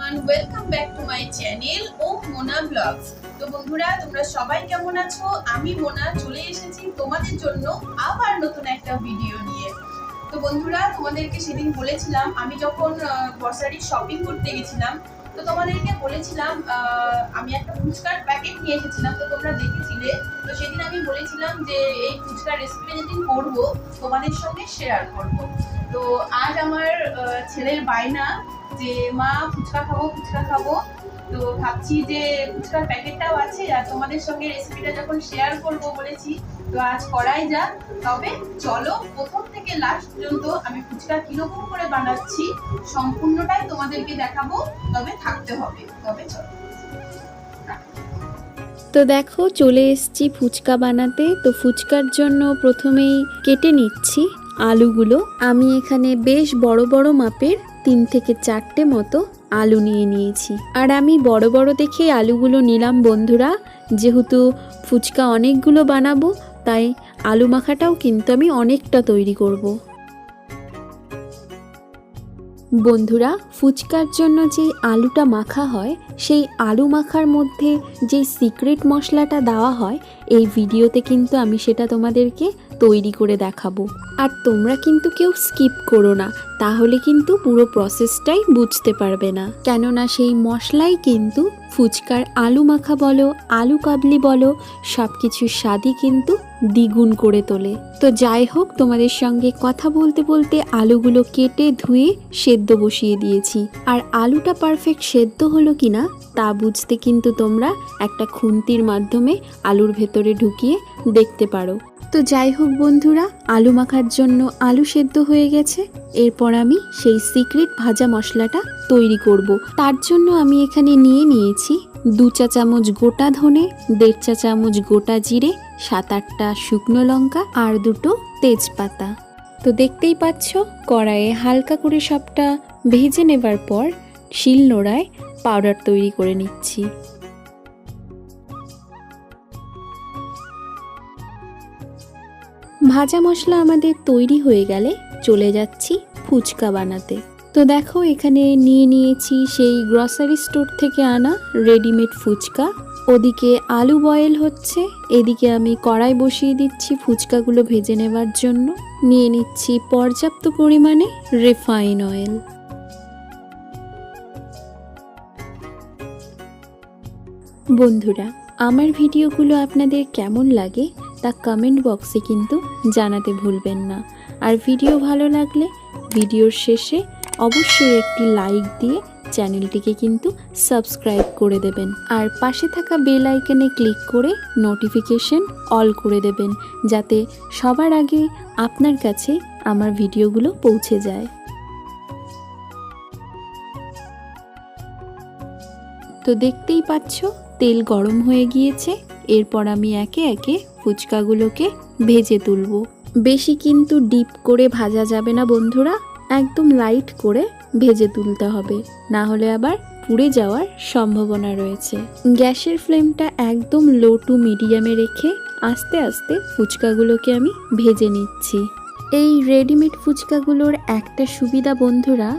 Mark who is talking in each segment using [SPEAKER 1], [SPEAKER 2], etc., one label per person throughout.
[SPEAKER 1] Everyone, welcome back to my channel ও Mona vlogs. তো বন্ধুরা, তোমরা সবাই কেমন আছো? আমি মোনা চলে এসেছি তোমাদের জন্য আবার নতুন একটা ভিডিও নিয়ে। তো বন্ধুরা, তোমাদেরকে সেদিন বলেছিলাম আমি যখন গ্রসারি শপিং করতে গেছিলাম, তো তোমাদেরকে বলেছিলাম আমি একটা ফুচকার প্যাকেট নিয়ে এসেছিলাম, তো তোমরা দেখেছিলে। তো সেদিন আমি বলেছিলাম যে এই ফুচকার রেসিপিটা যেদিন করবো তোমাদের সঙ্গে শেয়ার করব। তো আজ আমার ছেলের বায়না যে মা ফুচকা খাবো ফুচকা খাবো, তো ভাবছি যে ফুচকার প্যাকেটটাও আছে আর তোমাদের সঙ্গে রেসিপিটা যখন শেয়ার করব বলেছি, তো আজ করাই যাক। তবে চলো প্রথম থেকে লাস্ট পর্যন্ত আমি ফুচকা কিরকম করে বানাচ্ছি সম্পূর্ণটাই তোমাদেরকে দেখাবো, তবে থাকতে হবে। তবে চলো।
[SPEAKER 2] তো দেখো চলে এসেছি ফুচকা বানাতে। তো ফুচকার জন্য প্রথমেই কেটে নিচ্ছি আলুগুলো। আমি এখানে বেশ বড় বড় মাপের 3 থেকে 4টে মতো আলু নিয়ে নিয়েছি। আর আমি বড় বড় দেখে আলুগুলো নিলাম বন্ধুরা, যেহেতু ফুচকা অনেকগুলো বানাবো তাই আলু মাখাটাও কিন্তু আমি অনেকটা তৈরি করব। বন্ধুরা, ফুচকার জন্য যে আলুটা মাখা হয় সেই আলু মাখার মধ্যে যে সিক্রেট মশলাটা দেওয়া হয়, এই ভিডিওতে কিন্তু আমি সেটা তোমাদেরকে তৈরি করে দেখাবো। আর তোমরা কিন্তু কেউ স্কিপ করো না, তাহলে কিন্তু পুরো প্রসেসটাই বুঝতে পারবে না। কেননা সেই মশলাই কিন্তু ফুচকার আলু মাখা বলো, আলু কাবলি বলো, সব কিছুর স্বাদই কিন্তু দ্বিগুণ করে তোলে। তো যাই হোক, তোমাদের সঙ্গে কথা বলতে বলতে আলুগুলো কেটে ধুয়ে সেদ্ধ বসিয়ে দিয়েছি। আর আলুটা পারফেক্ট সেদ্ধ হলো কিনা তা বুঝতে কিন্তু তোমরা একটা খুন্তির মাধ্যমে আলুর ভেতরে ঢুকিয়ে দেখতে পারো। তো যাই হোক বন্ধুরা, আলু মাখার জন্য আলু সেদ্ধ হয়ে গেছে। এরপর আমি সেই সিক্রেট ভাজা মশলাটা তৈরি করব। তার জন্য আমি এখানে নিয়ে নিয়েছি 2 চা চামচ গোটা ধনে, 1.5 চা চামচ গোটা জিরে, 7-8টা শুকনো লঙ্কা আর 2টো তেজপাতা। তো দেখতেই পাচ্ছ, কড়াইয়ে হালকা করে সবটা ভেজে নেবার পর শিলনোড়ায় পাউডার তৈরি করে নিচ্ছি। ভাজা মশলা আমাদের তৈরি হয়ে গেলে চলে যাচ্ছি ফুচকা বানাতে। তো দেখো এখানে নিয়ে নিয়েছি সেই গ্রসারি স্টোর থেকে আনা রেডিমেড ফুচকা। ওদিকে আলু বয়েল হচ্ছে, এদিকে আমি কড়াই বসিয়ে দিচ্ছি ফুচকাগুলো ভেজে নেবার জন্য। নিয়ে নিচ্ছি পর্যাপ্ত পরিমাণে রিফাইন অয়েল। বন্ধুরা, আমার ভিডিওগুলো আপনাদের কেমন লাগে তা কমেন্ট বক্সে কিন্তু জানাতে ভুলবেন না। আর ভিডিও ভালো লাগলে ভিডিওর শেষে অবশ্যই একটি লাইক দিয়ে চ্যানেলটিকে কিন্তু সাবস্ক্রাইব করে দেবেন। আর পাশে থাকা বেল আইকনে ক্লিক করে নোটিফিকেশন অল করে দেবেন, যাতে সবার আগে আপনার কাছে আমার ভিডিওগুলো পৌঁছে যায়। তো দেখতেই পাচ্ছ তেল গরম হয়ে গিয়েছে। এরপর আমি একে একে ফুচকাগুলোকে ভেজে তুলব। বেশি কিন্তু ডিপ করে ভাজা যাবে না বন্ধুরা, একদম লাইট করে ভেজে তুলতে হবে, না হলে আবার পুড়ে যাওয়ার সম্ভাবনা রয়েছে। গ্যাসের ফ্লেমটা একদম লো টু মিডিয়ামে রেখে আস্তে আস্তে ফুচকাগুলোকে আমি ভেজে নিচ্ছি। এই রেডিমেড ফুচকাগুলোর একটা সুবিধা বন্ধুরা,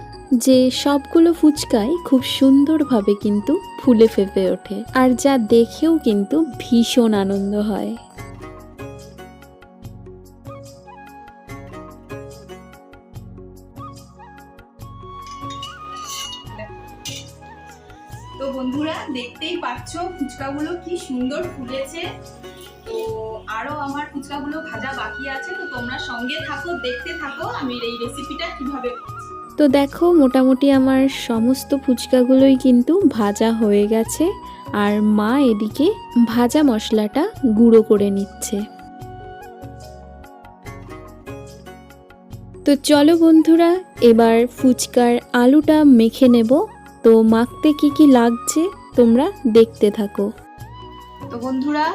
[SPEAKER 2] যে সবগুলো ফুচকাই খুব সুন্দরভাবে কিন্তু ফুলে ফেপে ওঠে, আর যা দেখেও কিন্তু ভীষণ আনন্দ হয়।
[SPEAKER 1] তো বন্ধুরা, দেখতেই পাচ্ছ ফুচকাগুলো কি সুন্দর ফুলেছে। তো আরো আমার ফুচকাগুলো ভাজা বাকি আছে, তো তোমরা সঙ্গে থাকো, দেখতে থাকো আমি এই রেসিপিটা কিভাবে করছি।
[SPEAKER 2] তো দেখো মোটামুটি আমার সমস্ত ফুচকাগুলোই কিন্তু ভাজা হয়ে গেছে, আর মা এদিকে ভাজা মশলাটা গুঁড়ো করে নিচ্ছে। তো চলো বন্ধুরা, এবার ফুচকার আলুটা মেখে নেব। তো মাখতে কি কি লাগছে তোমরা দেখতে থাকো।
[SPEAKER 1] তো বন্ধুরা,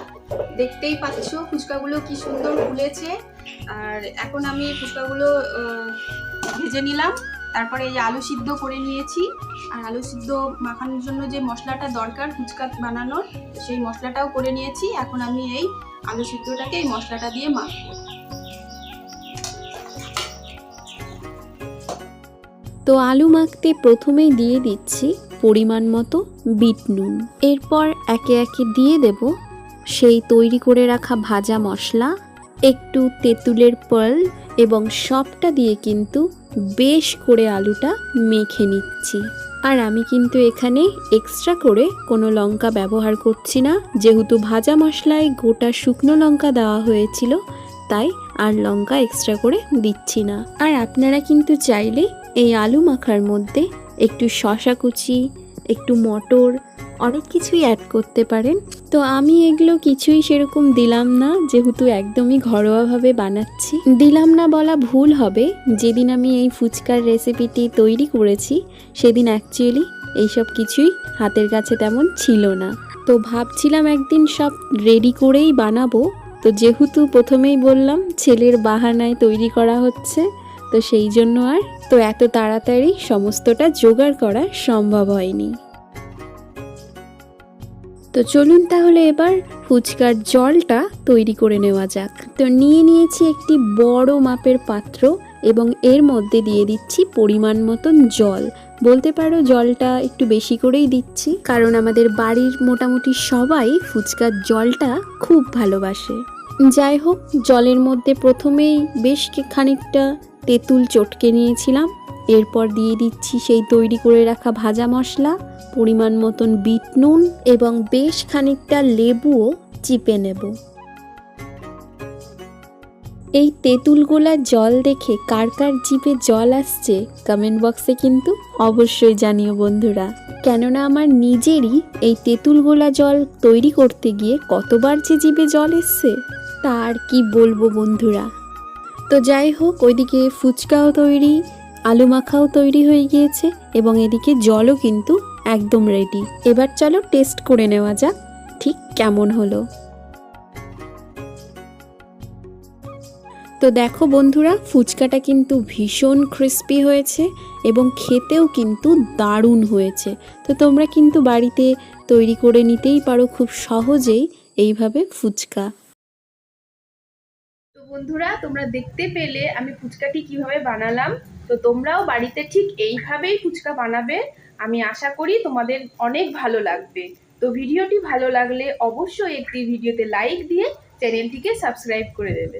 [SPEAKER 1] দেখতেই পাচ্ছ ফুচকাগুলো কি সুন্দর ফুলেছে। আর এখন আমি ফুচকাগুলো ভেজে নিলাম, তারপরে এই আলু সিদ্ধ করে নিয়েছি। আর আলু সিদ্ধ মাখানোর জন্য যে মশলাটা দরকার ফুচকা বানানোর, সেই মশলাটাও করে নিয়েছি। এখন আমি এই আলু সিদ্ধটাকে এই মশলাটা দিয়ে মাখবো।
[SPEAKER 2] তো আলু মাখতে প্রথমেই দিয়ে দিচ্ছি পরিমাণ মতো বিট নুন। এরপর একে একে দিয়ে দেব সেই তৈরি করে রাখা ভাজা মশলা, একটু তেঁতুলের পাল্প এবং সবটা দিয়ে কিন্তু বেশ করে আলুটা মেখে নিচ্ছি। আর আমি কিন্তু এখানে এক্সট্রা করে কোনো লঙ্কা ব্যবহার করছি না, যেহেতু ভাজা মশলায় গোটা শুকনো লঙ্কা দেওয়া হয়েছিল, তাই আর লঙ্কা এক্সট্রা করে দিচ্ছি না। আর আপনারা কিন্তু চাইলে এই আলু মাখার মধ্যে একটু শসা কুচি, একটু মটর, অনেক কিছুই অ্যাড করতে পারেন। তো আমি এগুলো কিছুই সেরকম দিলাম না, যেহেতু একদমই ঘরোয়াভাবে বানাচ্ছি। দিলাম না বলা ভুল হবে, যেদিন আমি এই ফুচকার রেসিপিটি তৈরি করেছি সেদিন অ্যাকচুয়ালি এইসব কিছুই হাতের কাছে তেমন ছিল না। তো ভাবছিলাম একদিন সব রেডি করেই বানাবো, তো যেহেতু প্রথমেই বললাম ছেলের বাহানায় তৈরি করা হচ্ছে, তো সেই জন্য আর তো এত তাড়াতাড়ি সমস্তটা জোগাড় করা সম্ভব হয়নি। তো চলুন তাহলে এবার ফুচকার জলটা তৈরি করে নেওয়া যাক। তো নিয়ে নিয়েছি একটি বড় মাপের পাত্র এবং এর মধ্যে দিয়ে দিচ্ছি পরিমাণ মতন জল। বলতে পারো জলটা একটু বেশি করেই দিচ্ছি, কারণ আমাদের বাড়ির মোটামুটি সবাই ফুচকার জলটা খুব ভালোবাসে। যাই হোক, জলের মধ্যে প্রথমেই বেশ খানিকটা তেঁতুল চটকে নিয়েছিলাম। এরপর দিয়ে দিচ্ছি সেই তৈরি করে রাখা ভাজা মশলা, পরিমাণ মতন বিট নুন এবং বেশ খানিকটা লেবুও চিপে নেব। এই তেঁতুল গোলার জল দেখে কার কার জিভে জল আসছে কমেন্ট বক্সে কিন্তু অবশ্যই জানিও বন্ধুরা, কেননা আমার নিজেরই এই তেঁতুল গোলা জল তৈরি করতে গিয়ে কতবার যে জিভে জল এসছে তা আর কি বলবো বন্ধুরা। তো যাই হোক, ওইদিকে ফুচকাও তৈরি, আলু মাখাও তৈরি হয়ে গিয়েছে এবং এদিকে জলও কিন্তু একদম রেডি। এবার চলো টেস্ট করে নেওয়া যাক ঠিক কেমন হলো। তো দেখো বন্ধুরা, ফুচকাটা কিন্তু ভীষণ ক্রিস্পি হয়েছে এবং খেতেও কিন্তু দারুণ হয়েছে। তো তোমরা কিন্তু বাড়িতে তৈরি করে নিতেই পারো খুব সহজেই এইভাবে ফুচকা।
[SPEAKER 1] তো বন্ধুরা, তোমরা দেখতে পেলে আমি ফুচকাটি কিভাবে বানালাম। তো তোমরাও বাড়িতে ঠিক এইভাবেই ফুচকা বানাবে, আমি আশা করি তোমাদের অনেক ভালো লাগবে। তো ভিডিওটি ভালো লাগলে অবশ্যই একটি ভিডিওতে লাইক দিয়ে চ্যানেলটিকে সাবস্ক্রাইব করে দেবে।